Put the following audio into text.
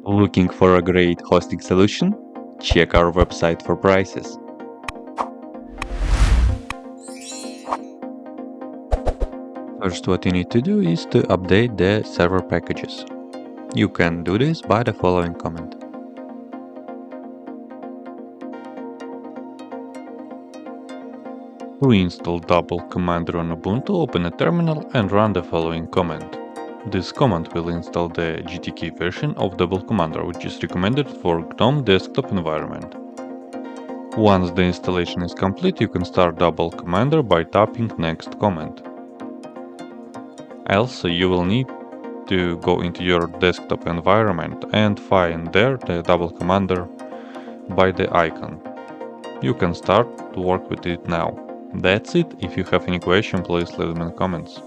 Looking for a great hosting solution? Check our website for prices. First, what you need to do is to update the server packages. You can do this by the following command. To install DoubleCommander on Ubuntu, open a terminal and run the following command. This command will install the GTK version of DoubleCommander, which is recommended for GNOME desktop environment. Once the installation is complete, you can start DoubleCommander by tapping Next command. Else, you will need to go into your desktop environment and find there the DoubleCommander by the icon. You can start to work with it now. That's it. If you have any question, please leave them in the comments.